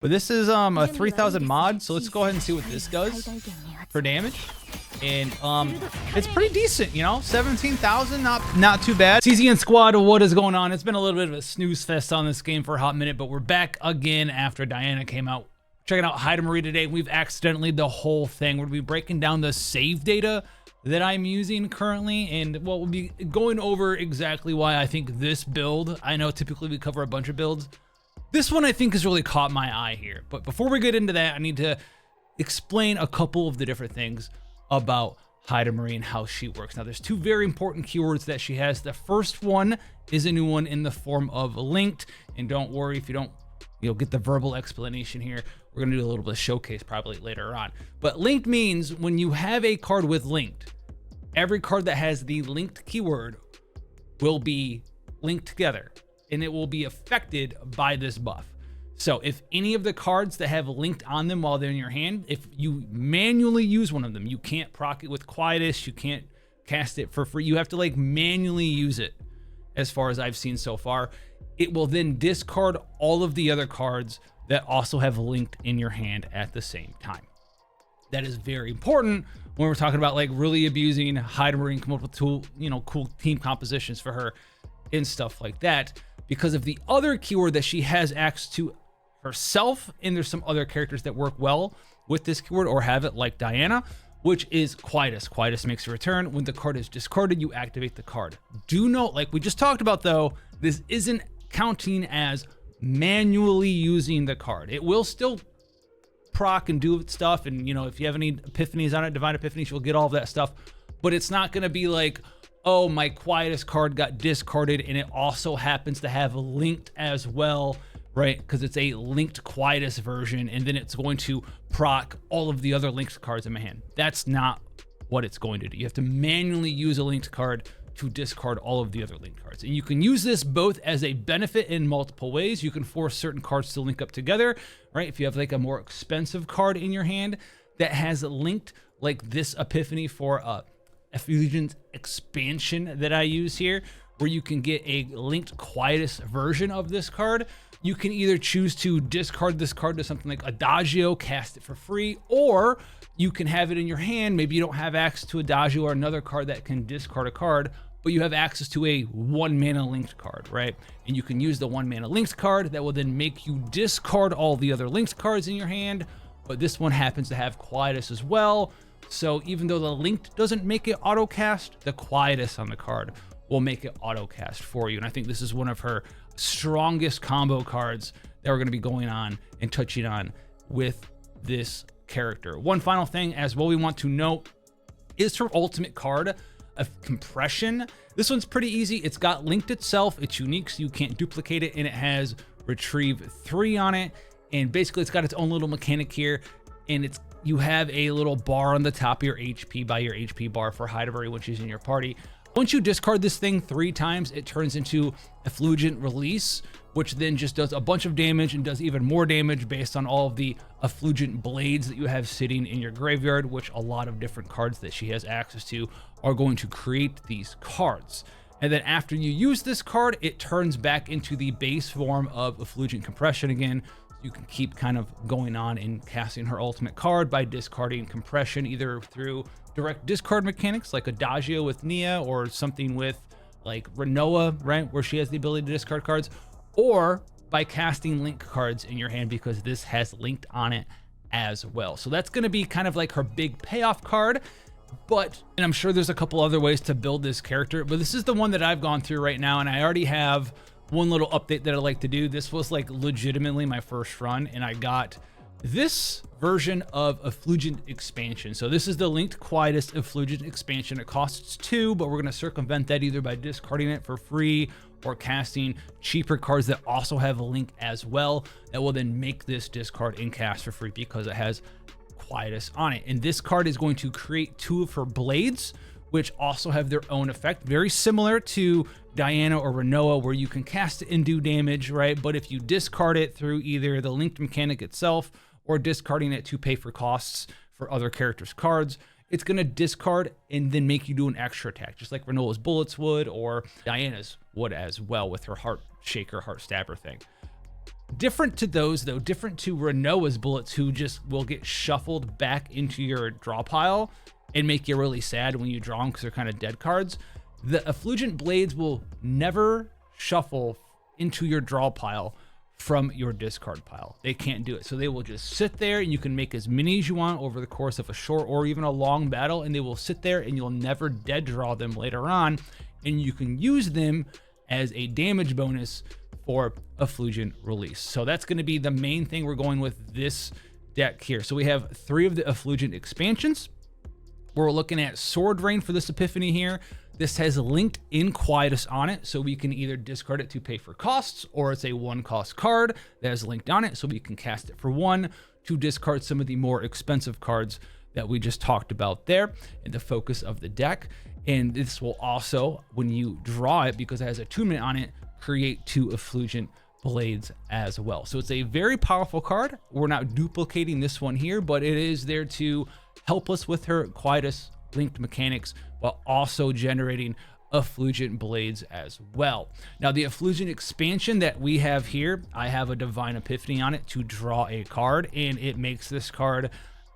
But this is a 3000 mod, so let's go ahead and see what this does for damage. And it's pretty decent, you know, 17,000, not too bad. CZN squad, what is going on? It's been a little bit of a snooze fest on this game for a hot minute, but we're back again after Diana came out. Checking out Heidemarie today. We've accidentally the whole thing. We'll be breaking down the save data that I'm using currently, and we'll be going over exactly why I think this build, I know typically we cover a bunch of builds, this one I think has really caught my eye here. But before we get into that, I need to explain a couple of the different things about Heidemarie and how she works. Now, there's two very important keywords that she has. The first one is a new one in the form of linked, and don't worry if you don't get the verbal explanation here. We're gonna do a little bit of showcase probably later on. But linked means when you have a card with linked, every card that has the linked keyword will be linked together, and it will be affected by this buff. So if any of the cards that have linked on them while they're in your hand, if you manually use one of them, you can't proc it with Quietus, you can't cast it for free, you have to like manually use it as far as I've seen so far. It will then discard all of the other cards that also have linked in your hand at the same time. That is very important when we're talking about like really abusing Heidemarie and come up with cool team compositions for her and stuff like that, because of the other keyword that she has access to herself, and there's some other characters that work well with this keyword or have it, like Diana, which is Quietus. Quietus makes a return. When the card is discarded, you activate the card. Do note, like we just talked about though, this isn't counting as manually using the card. It will still proc and do stuff, and if you have any epiphanies on it, divine epiphanies, you'll get all of that stuff, but it's not going to be like, oh, my Quietus card got discarded and it also happens to have linked as well, right? Because it's a linked Quietus version, and then it's going to proc all of the other linked cards in my hand. That's not what it's going to do. You have to manually use a linked card to discard all of the other linked cards. And you can use this both as a benefit in multiple ways. You can force certain cards to link up together, right? If you have like a more expensive card in your hand that has linked, like this Epiphany for Ephesians expansion that I use here, where you can get a linked Quietus version of this card, you can either choose to discard this card to something like Adagio, cast it for free, or you can have it in your hand. Maybe you don't have access to Adagio or another card that can discard a card, but you have access to a 1 mana linked card, right? And you can use the 1 mana linked card that will then make you discard all the other linked cards in your hand. But this one happens to have Quietus as well. So even though the linked doesn't make it auto cast, the Quietus on the card will make it auto cast for you. And I think this is one of her strongest combo cards that we're going to be going on and touching on with this character. One final thing as well we want to note is her ultimate card of compression. This one's pretty easy. It's got linked itself. It's unique, so you can't duplicate it, and it has retrieve 3 on it. And basically it's got its own little mechanic here, and you have a little bar on the top of your HP by your HP bar for Heidemarie when she's in your party. Once you discard this thing 3 times, it turns into Effulgent Release, which then just does a bunch of damage and does even more damage based on all of the Effulgent Blades that you have sitting in your graveyard, which a lot of different cards that she has access to are going to create these cards. And then after you use this card, it turns back into the base form of Effulgent Compression again. You can keep kind of going on and casting her ultimate card by discarding compression, either through direct discard mechanics like Adagio with Nia, or something with like Renoa, right, where she has the ability to discard cards, or by casting link cards in your hand because this has linked on it as well. So that's going to be kind of like her big payoff card. And I'm sure there's a couple other ways to build this character, but this is the one that I've gone through right now, and I already have one little update that I like to do. This was like legitimately my first run, and I got this version of Effulgent Expansion. So this is the linked Quietus Effulgent Expansion. It costs 2, but we're going to circumvent that either by discarding it for free or casting cheaper cards that also have a link as well, that will then make this discard and cast for free because it has Quietus on it. And this card is going to create 2 of her blades, which also have their own effect, very similar to Diana or Renoa, where you can cast it and do damage, right? But if you discard it through either the linked mechanic itself or discarding it to pay for costs for other characters' cards, it's going to discard and then make you do an extra attack, just like Renoa's bullets would, or Diana's would as well with her heart shaker, heart stabber thing. Different to those though, different to Renoa's bullets, who just will get shuffled back into your draw pile and make you really sad when you draw them because they're kind of dead cards. The Effulgent Blades will never shuffle into your draw pile from your discard pile. They can't do it. So they will just sit there, and you can make as many as you want over the course of a short or even a long battle, and they will sit there and you'll never dead draw them later on, and you can use them as a damage bonus for Effulgent Release. So that's going to be the main thing we're going with this deck here. So we have 3 of the Effulgent expansions. We're looking at Sword Rain for this Epiphany here. This has linked in Quietus on it, so we can either discard it to pay for costs, or it's a 1-cost card that has linked on it, so we can cast it for 1 to discard some of the more expensive cards that we just talked about there in the focus of the deck. And this will also, when you draw it, because it has attunement on it, create 2 Effulgent Blades as well. So it's a very powerful card. We're not duplicating this one here, but it is there to help us with her Quietus linked mechanics, while also generating Effulgent Blades as well. Now the Effulgent expansion that we have here, I have a Divine Epiphany on it to draw a card, and it makes this card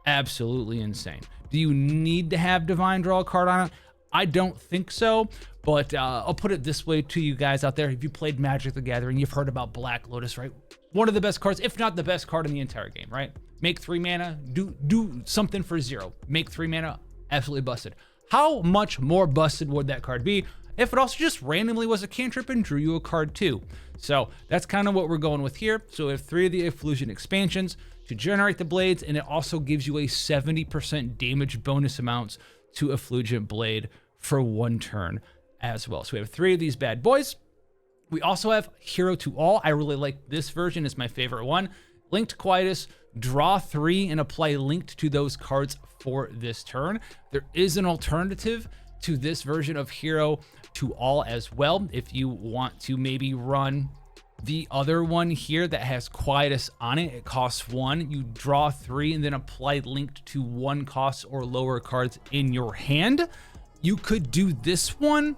absolutely insane. Do you need to have Divine draw a card on it? I don't think so, but I'll put it this way to you guys out there. If you played Magic the Gathering, you've heard about Black Lotus, right? One of the best cards, if not the best card in the entire game, right? Make 3 mana, do something for 0. Make 3 mana, absolutely busted. How much more busted would that card be if it also just randomly was a cantrip and drew you a card too? So that's kind of what we're going with here. So we have 3 of the Effulgent expansions to generate the blades, and it also gives you a 70% damage bonus amounts to Effulgent Blade for 1 turn as well. So we have 3 of these bad boys. We also have Hero to All. I really like this version. It's my favorite one. Linked Quietus, draw 3 and apply linked to those cards for this turn. There is an alternative to this version of Hero to All as well. If you want to maybe run the other one here that has Quietus on it, it costs 1. You draw 3 and then apply linked to 1 cost or lower cards in your hand. You could do this one.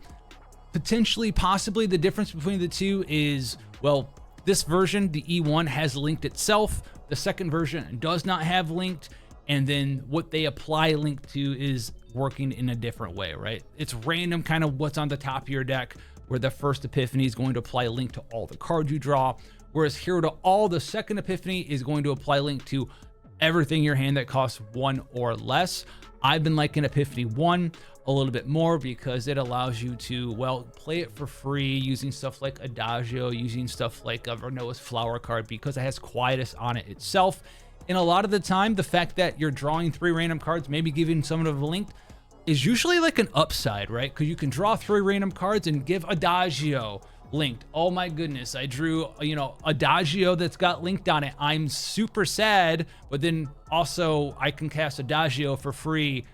Potentially, possibly, the difference between the two is, well, this version, the E1, has linked itself. The second version does not have linked, and then what they apply linked to is working in a different way, right? It's random kind of what's on the top of your deck, where the first Epiphany is going to apply link to all the cards you draw, whereas Hero to All, the second Epiphany, is going to apply link to everything in your hand that costs 1 or less. I've been liking Epiphany 1 a little bit more because it allows you to, well, play it for free using stuff like Adagio, using stuff like Renoa's Flower card, because it has Quietus on it itself. And a lot of the time, the fact that you're drawing 3 random cards, maybe giving someone of a link, is usually like an upside, right? Because you can draw 3 random cards and give Adagio linked. Oh my goodness, I drew, Adagio that's got linked on it. I'm super sad, but then also I can cast Adagio for free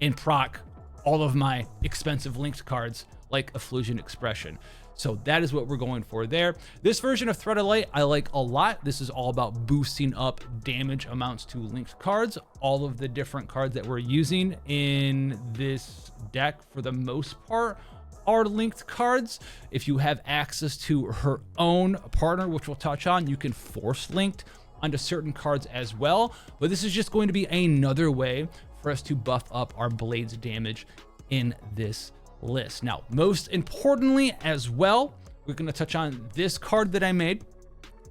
and proc all of my expensive linked cards like Effulgent Expression. So that is what we're going for there. This version of Thread of Light I like a lot. This is all about boosting up damage amounts to linked cards. All of the different cards that we're using in this deck, for the most part, are linked cards. If you have access to her own partner, which we'll touch on, you can force linked onto certain cards as well. But this is just going to be another way for us to buff up our Blades damage in this list. Now, most importantly as well, we're going to touch on this card that I made.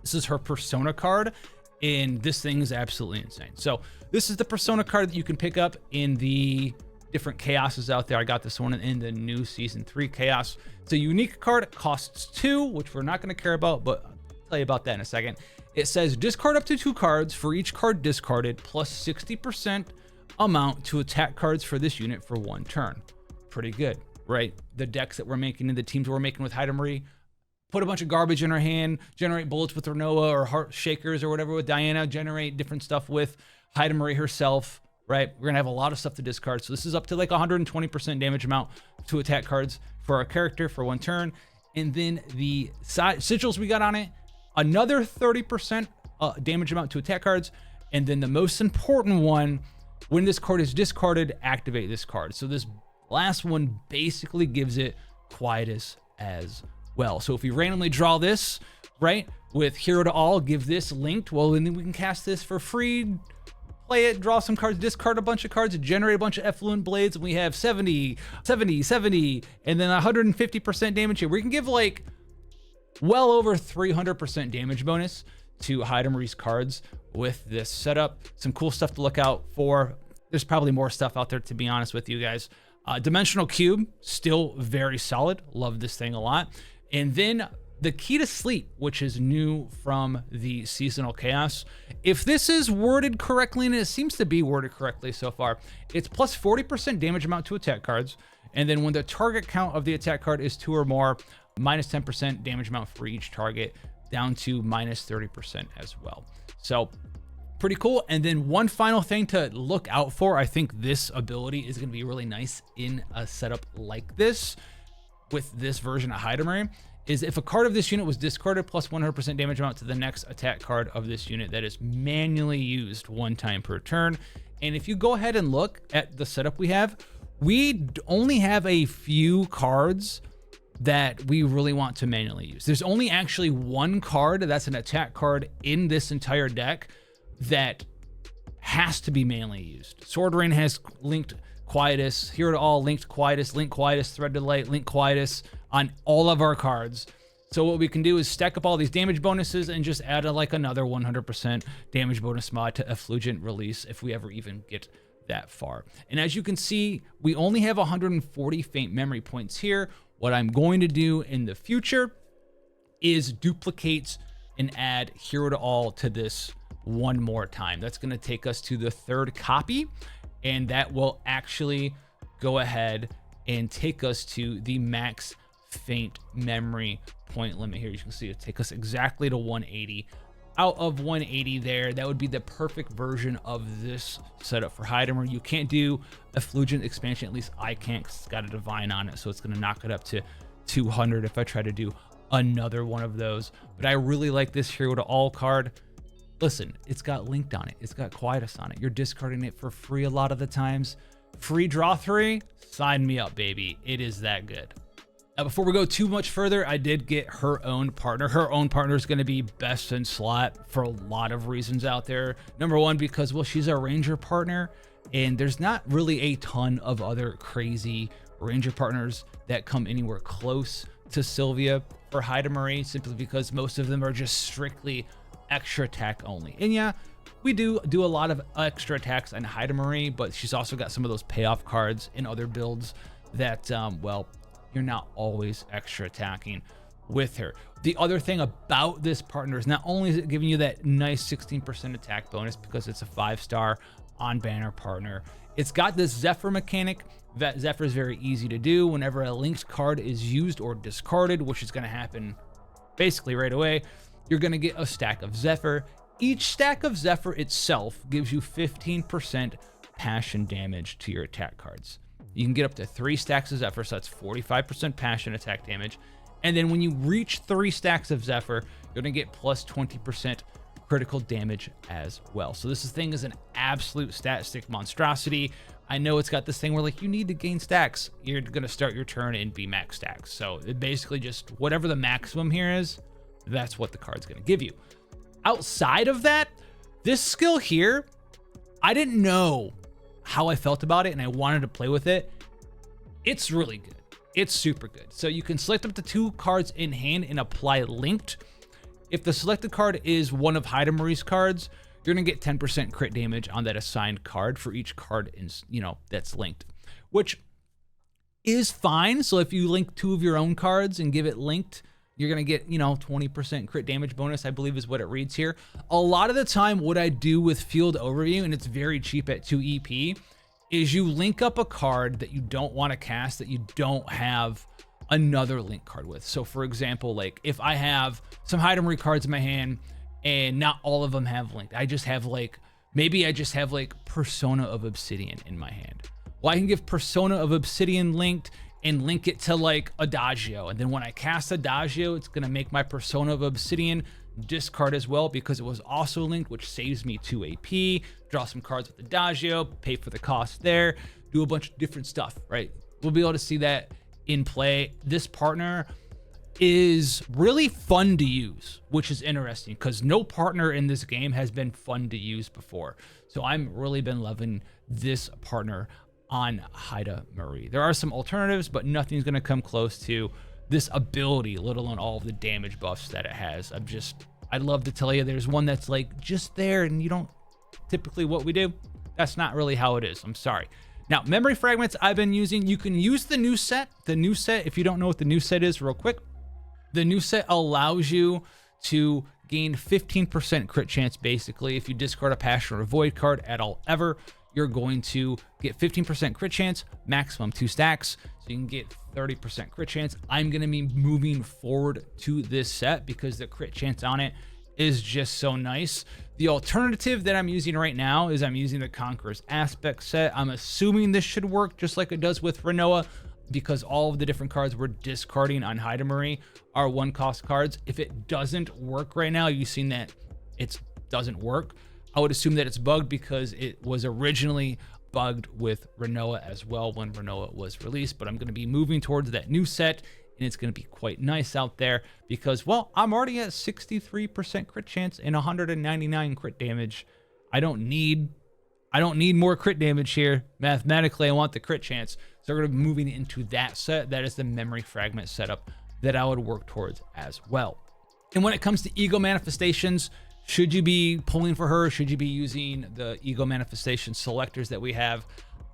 This is her Persona card, and this thing is absolutely insane. So this is the Persona card that you can pick up in the different chaoses out there. I got this one in the new Season 3 chaos. It's a unique card. It costs 2, which we're not going to care about, but I'll tell you about that in a second. It says discard up to 2 cards for each card discarded, plus 60% amount to attack cards for this unit for 1 turn. Pretty good, right? The decks that we're making and the teams we're making with Heidemarie, put a bunch of garbage in her hand, generate bullets with Renoa, or heart shakers or whatever with Diana, generate different stuff with Heidemarie herself, right? We're gonna have a lot of stuff to discard. So this is up to like 120% damage amount to attack cards for our character for 1 turn. And then the sigils we got on it, another 30% damage amount to attack cards. And then the most important one, when this card is discarded, activate this card. So this last one basically gives it Quietus as well. So if we randomly draw this, right, with Hero to All, give this linked, well, then we can cast this for free, play it, draw some cards, discard a bunch of cards, generate a bunch of Effluent Blades, and we have 70, 70, 70, and then 150% damage here. We can give like well over 300% damage bonus to Heidemarie's cards with this setup. Some cool stuff to look out for. There's probably more stuff out there, to be honest with you guys. Dimensional Cube, still very solid. Love this thing a lot. And then the Key to Sleep, which is new from the Seasonal Chaos. If this is worded correctly, and it seems to be worded correctly so far, it's plus 40% damage amount to attack cards. And then when the target count of the attack card is 2 or more, minus 10% damage amount for each target, down to minus 30% as well. So pretty cool. And then one final thing to look out for, I think this ability is going to be really nice in a setup like this with this version of Heidemarie, is if a card of this unit was discarded, plus 100% damage amount to the next attack card of this unit that is manually used 1 time per turn. And if you go ahead and look at the setup we have, we only have a few cards that we really want to manually use. There's only actually one card that's an attack card in this entire deck that has to be manually used. Sword Rain has linked Quietus, Hero to All linked Quietus, link Quietus, Thread to Light, link Quietus on all of our cards. So what we can do is stack up all these damage bonuses and just add like another 100% damage bonus mod to Effulgent Release if we ever even get that far. And as you can see, we only have 140 faint memory points here. What I'm going to do in the future is duplicate and add Hero to All to this one more time. That's going to take us to the 3rd copy, and that will actually go ahead and take us to the max faint memory point limit here. You can see it take us exactly to 180. Out of 180 there, that would be the perfect version of this setup for Heidemarie. You can't do Effulgent expansion, at least I can't, because it's got a Divine on it, so it's going to knock it up to 200 if I try to do another one of those. But I really like this Hero to All card. Listen, it's got linked on it, it's got Quietus on it. You're discarding it for free a lot of the times. Free draw 3, sign me up, baby. It is that good. Now, before we go too much further, I did get her own partner. Her own partner is going to be best in slot for a lot of reasons out there. Number one, because, well, she's a ranger partner, and there's not really a ton of other crazy ranger partners that come anywhere close to Sylvia for Heidemarie, simply because most of them are just strictly extra attack only. And yeah, we do a lot of extra attacks on Heidemarie, but she's also got some of those payoff cards in other builds that, well, you're not always extra attacking with her. The other thing about this partner is not only is it giving you that nice 16% attack bonus because it's a 5-star on banner partner, it's got this Zephyr mechanic. That Zephyr is very easy to do whenever a linked card is used or discarded, which is going to happen basically right away. You're going to get a stack of Zephyr. Each stack of Zephyr itself gives you 15% passion damage to your attack cards. You can get up to 3 stacks of Zephyr, so that's 45% passion attack damage. And then when you reach 3 stacks of Zephyr, you're going to get plus 20% critical damage as well. So this thing is an absolute stat stick monstrosity. I know it's got this thing where like you need to gain stacks. You're going to start your turn and be max stacks. So it basically just whatever the maximum here is, that's what the card's going to give you. Outside of that, this skill here, I didn't know how I felt about it and I wanted to play with it. It's really good. It's super good. So you can select up to 2 cards in hand and apply linked. If the selected card is one of Heidemarie's cards, you're gonna get 10% crit damage on that assigned card for each card in, that's linked, which is fine. So if you link 2 of your own cards and give it linked, you're gonna get, 20% crit damage bonus, I believe is what it reads here. A lot of the time, what I do with Field Overview, and it's very cheap at 2 EP, is you link up a card that you don't want to cast that you don't have another link card with. So for example, like if I have some Heidemarie cards in my hand and not all of them have linked, maybe I just have like Persona of Obsidian in my hand. Well, I can give Persona of Obsidian linked and link it to like Adagio. And then when I cast Adagio, it's gonna make my Persona of Obsidian discard as well because it was also linked, which saves me 2 AP, draw some cards with Adagio, pay for the cost there, do a bunch of different stuff, right? We'll be able to see that in play. This partner, is really fun to use, which is interesting because no partner in this game has been fun to use before. So I'm really been loving this partner on Heidemarie. There are some alternatives, but nothing's going to come close to this ability, let alone all of the damage buffs that it has. I'd love to tell you there's one that's like just there and you don't typically what we do. That's not really how it is. I'm sorry. Now, memory fragments I've been using. You can use the new set. The new set, if you don't know what the new set is real quick, the new set allows you to gain 15% crit chance basically. If you discard a Passion or a Void card at all ever, you're going to get 15% crit chance, maximum 2 stacks. So you can get 30% crit chance. I'm going to be moving forward to this set because the crit chance on it is just so nice. The alternative that I'm using right now is I'm using the Conqueror's Aspect set. I'm assuming this should work just like it does with Renoa, because all of the different cards we're discarding on Heidemarie are 1-cost cards. If it doesn't work right now, you've seen that it doesn't work. I would assume that it's bugged because it was originally bugged with Renoa as well when Renoa was released. But I'm going to be moving towards that new set, and it's going to be quite nice out there because, well, I'm already at 63% crit chance and 199 crit damage. I don't need more crit damage here. Mathematically, I want the crit chance. So we're going to be moving into that set. That is the memory fragment setup that I would work towards as well. And when it comes to ego manifestations, should you be pulling for her? Should you be using the ego manifestation selectors that we have?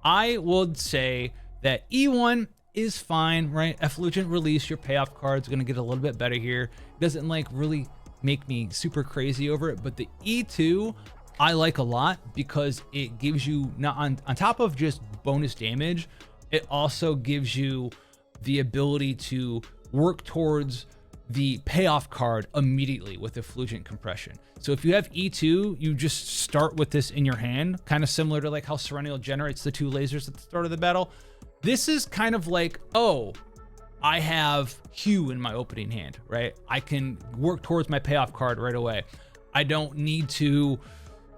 I would say that E1 is fine, right? Effulgent Release, your payoff card's going to get a little bit better here. It doesn't like really make me super crazy over it, but the E2 I like a lot because it gives you, not on top of just bonus damage, it also gives you the ability to work towards the payoff card immediately with Effulgent Compression. So if you have E2, you just start with this in your hand, kind of similar to like how Serennial generates the 2 lasers at the start of the battle. This is kind of like, oh, I have Hue in my opening hand, right? I can work towards my payoff card right away. I don't need to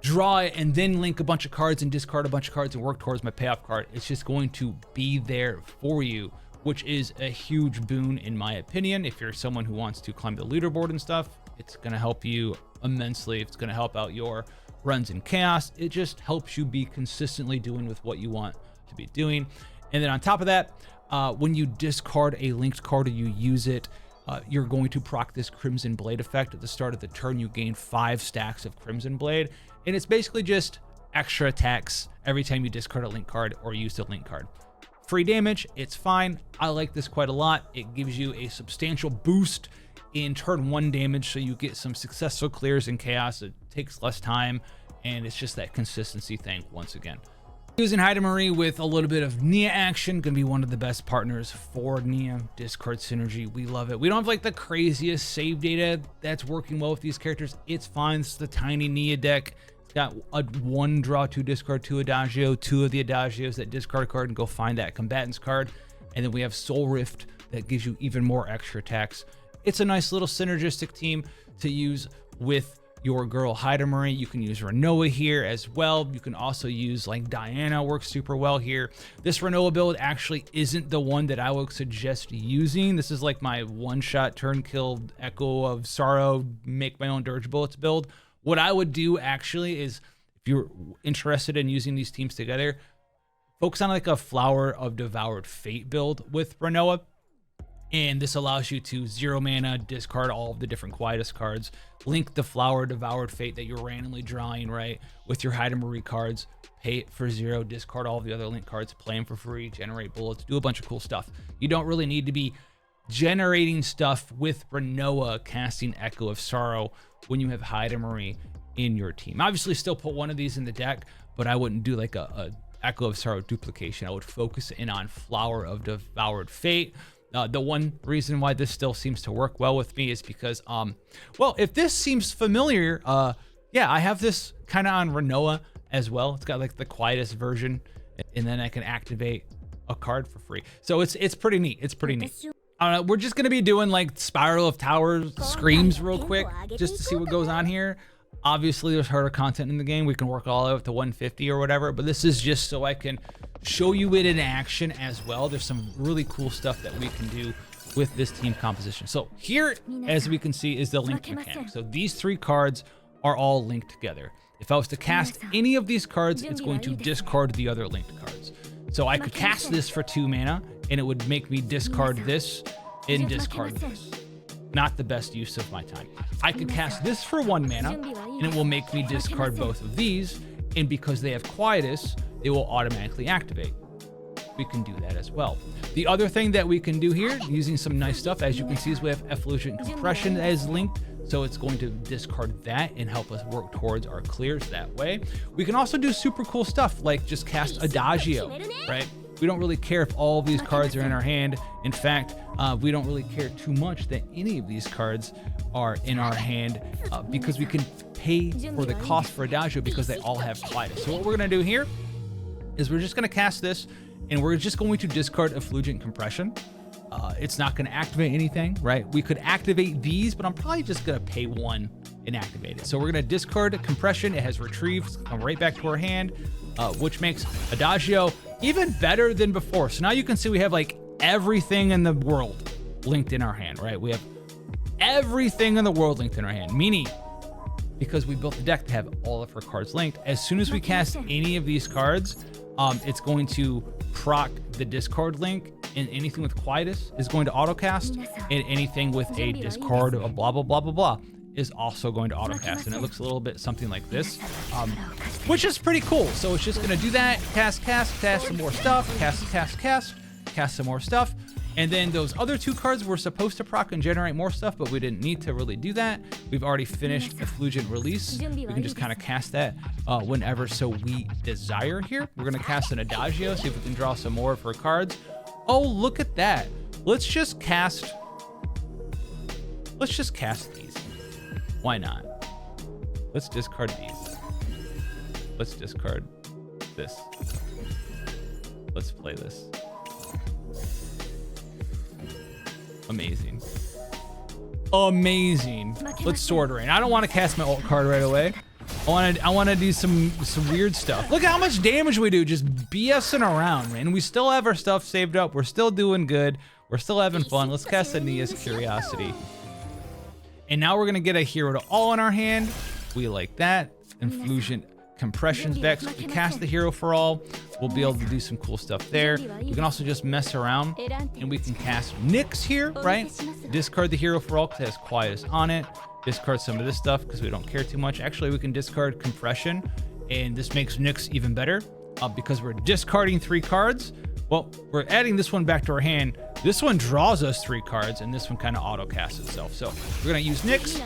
draw it and then link a bunch of cards and discard a bunch of cards and work towards my payoff card. It's just going to be there for you, which is a huge boon in my opinion. If you're someone who wants to climb the leaderboard and stuff, it's going to help you immensely. It's going to help out your runs in chaos. It just helps you be consistently doing with what you want to be doing. And then on top of that, when you discard a linked card or you use it, you're going to proc this Crimson Blade effect. At the start of the turn, you gain 5 stacks of Crimson Blade. And it's basically just extra attacks every time you discard a link card or use the link card. Free damage, it's fine. I like this quite a lot. It gives you a substantial boost in turn 1 damage, so you get some successful clears in chaos. It takes less time, and it's just that consistency thing once again. Using Heidemarie with a little bit of Nia action, gonna be one of the best partners for Nia. Discard synergy, we love it. We don't have like the craziest save data that's working well with these characters. It's fine. It's the tiny Nia deck. It's got a 1 draw 2 discard 2 Adagio, 2 of the Adagios that discard a card and go find that combatant's card. And then we have Soul Rift that gives you even more extra attacks. It's a nice little synergistic team to use with your girl Heidemarie. You can use Renoa here as well. You can also use like Diana, works super well here. This Renoa build actually isn't the one that I would suggest using. This is like my one-shot turn kill Echo of Sorrow, make my own Dirge Bullets build. What I would do actually is, if you're interested in using these teams together, focus on like a Flower of Devoured Fate build with Renoa. And this allows you to 0 mana, discard all of the different Quietus cards, link the Flower Devoured Fate that you're randomly drawing, right, with your Heidemarie cards, pay it for 0, discard all of the other link cards, play them for free, generate bullets, do a bunch of cool stuff. You don't really need to be generating stuff with Renoa casting Echo of Sorrow when you have Heidemarie in your team. Obviously, still put one of these in the deck, but I wouldn't do like a Echo of Sorrow duplication. I would focus in on Flower of Devoured Fate. The one reason why this still seems to work well with me is because, well, if this seems familiar, yeah, I have this kind of on Renoa as well. It's got like the Quietus version, and then I can activate a card for free. So it's pretty neat. It's pretty neat. We're just gonna be doing like Spiral of Towers Screams real quick, just to see what goes on here. Obviously, there's harder content in the game. We can work all the way up to 150 or whatever, but this is just so I can show you it in action as well. There's some really cool stuff that we can do with this team composition. So here, as we can see, is the link mechanic. So these 3 cards are all linked together. If I was to cast any of these cards, it's going to discard the other linked cards. So I could cast this for 2 mana, and it would make me discard this and discard this. Not the best use of my time. I could cast this for 1 mana, and it will make me discard both of these, and because they have Quietus, it will automatically activate. We can do that as well. The other thing that we can do here, using some nice stuff, as you can see, is we have Effluent Compression as linked, so it's going to discard that and help us work towards our clears that way. We can also do super cool stuff, like just cast Adagio, right? We don't really care if all of these cards are in our hand. In fact, we don't really care too much that any of these cards are in our hand because we can pay for the cost for Adagio because they all have Quietus. So what we're gonna do here is we're just gonna cast this, and we're just going to discard Effluent Compression. It's not going to activate anything, right? We could activate these, but I'm probably just going to pay 1 and activate it. So we're going to discard Compression. It has retrieved, come right back to our hand, which makes Adagio even better than before. So now you can see we have like everything in the world linked in our hand, right? We have everything in the world linked in our hand, meaning because we built the deck to have all of our cards linked, as soon as we cast any of these cards, it's going to proc the discard link, and anything with Quietus is going to autocast, and anything with a discard of blah, blah, blah, blah, blah is also going to autocast. And it looks a little bit something like this, which is pretty cool. So it's just going to do that, cast some more stuff, cast some more stuff. And then those other 2 cards were supposed to proc and generate more stuff, but we didn't need to really do that. We've already finished Effluent Release. We can just kind of cast that whenever so we desire here. We're going to cast an Adagio, see if we can draw some more of her cards. Oh, look at that. Let's just cast these. Why not? Let's discard these. Let's discard this. Let's play this. Amazing. Amazing. Let's Sword Rain. I don't want to cast my ult card right away. I want to do some weird stuff. Look at how much damage we do just BSing around, man. We still have our stuff saved up. We're still doing good. We're still having fun. Let's cast Ania's Curiosity. And now we're going to get a hero to all in our hand. We like that. Effluent Compression's back. So if we cast the hero for all, we'll be able to do some cool stuff there. We can also just mess around, and we can cast Nyx here, right? Discard the hero for all because it has Quietus on it. Discard some of this stuff because we don't care too much. Actually, we can discard Compression, and this makes Nyx even better because we're discarding 3 cards. Well, we're adding this one back to our hand. This one draws us 3 cards, and this one kind of auto-casts itself. So we're going to use Nyx.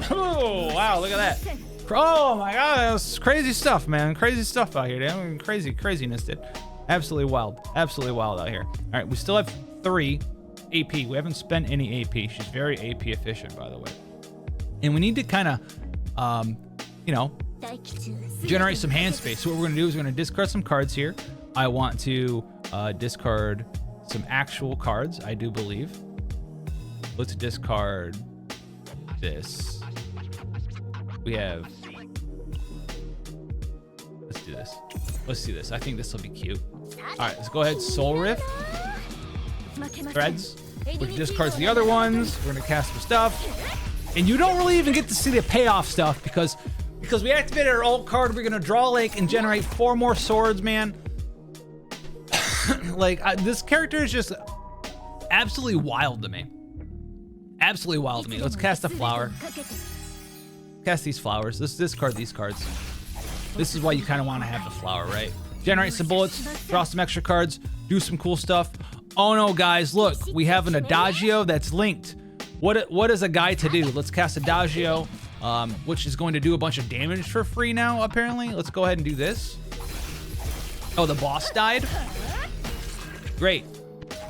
Oh, wow, look at that. Oh my god, that's crazy stuff, man. Crazy stuff out here, dude. Craziness, dude. Absolutely wild out here. All right, we still have 3 AP. We haven't spent any AP. She's very AP efficient, by the way. And we need to kind of, generate some hand space. So what we're gonna do is we're gonna discard some cards here. I want to discard some actual cards, I do believe. Let's discard this. We have, let's do this. Let's do this. I think this will be cute. All right, let's go ahead. Soul Rift. Threads, which discards the other ones. We're gonna cast some stuff. And you don't really even get to see the payoff stuff because we activated our ult card. We're gonna draw Lake and generate 4 more swords, man. This character is just absolutely wild to me. Absolutely wild to me. Let's cast a flower. Cast these flowers. Let's discard these cards. This is why you kind of want to have the flower, right? Generate some bullets, draw some extra cards, do some cool stuff. Oh no, guys, look, we have an Adagio that's linked. What is a guy to do? Let's cast Adagio, which is going to do a bunch of damage for free now, apparently. Let's go ahead and do this. Oh, the boss died? Great.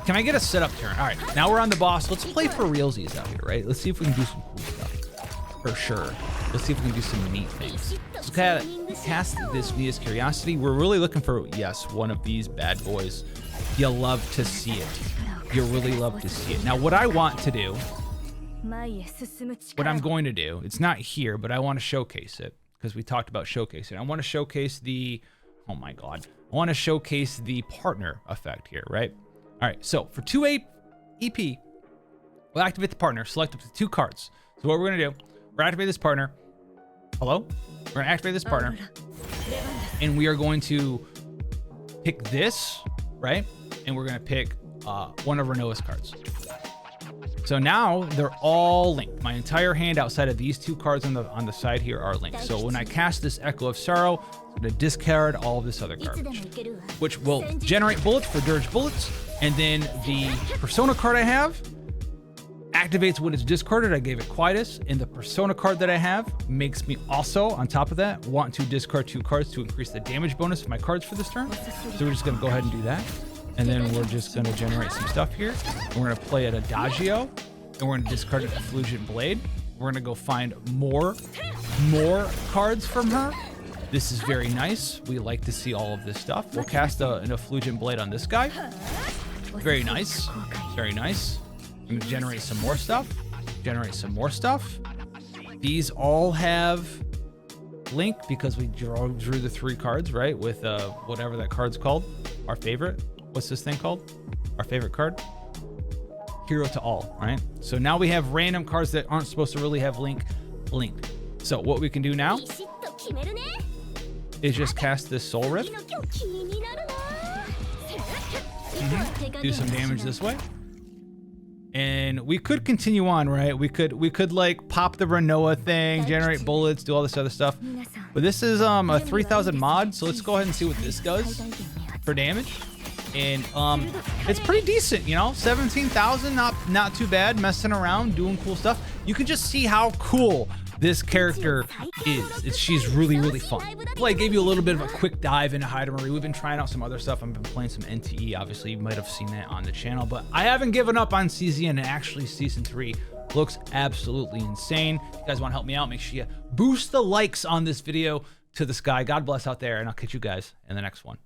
Can I get a setup turn? All right, now we're on the boss. Let's play for realsies out here, right? Let's see if we can do some cool stuff. For sure. Let's see if we can do some neat things. Let's cast this Ania's Curiosity. We're really looking for, yes, one of these bad boys. You love to see it. You really love to see it. Now, what I want to do, what I'm going to do, it's not here, but I want to showcase it because we talked about showcasing. I want to showcase the, oh my God. I want to showcase the partner effect here, right? All right, so for 2 EP, We'll activate the partner, select up to 2 cards. So what we're gonna do, we're activate this partner. Hello? We're gonna activate this partner. And we are going to pick this, right? And we're gonna pick one of Renoa's cards. So now they're all linked. My entire hand outside of these 2 cards on the side here are linked. So when I cast this Echo of Sorrow, I'm gonna discard all of this other garbage, which will generate bullets for Dirge bullets. And then the Persona card I have activates when it's discarded. I gave it Quietus, and the Persona card that I have makes me also, on top of that, want to discard 2 cards to increase the damage bonus of my cards for this turn. So we're just gonna go ahead and do that. And then we're just gonna generate some stuff here. And we're gonna play an Adagio, and we're gonna discard an Effulgent Blade. We're gonna go find more cards from her. This is very nice. We like to see all of this stuff. We'll cast an Effulgent Blade on this guy. Very nice, very nice. I'm gonna generate some more stuff. Generate some more stuff. These all have Link because we drew the 3 cards, right? With whatever that card's called, our favorite. What's this thing called? Our favorite card? Hero to all, right? So now we have random cards that aren't supposed to really have Link linked. So what we can do now is just cast this Soul Rift. Do some damage this way. And we could continue on, right? We could like pop the Renoa thing, generate bullets, do all this other stuff. But this is a 3000 mod, so let's go ahead and see what this does for damage. And it's pretty decent, you know, 17,000, not too bad, messing around, doing cool stuff. You can just see how cool this character is. She's really, really fun. Well, I gave you a little bit of a quick dive into Heidemarie. We've been trying out some other stuff. I've been playing some NTE. Obviously, you might have seen that on the channel, but I haven't given up on CZN, and actually Season 3 looks absolutely insane. If you guys want to help me out, make sure you boost the likes on this video to the sky. God bless out there, and I'll catch you guys in the next one.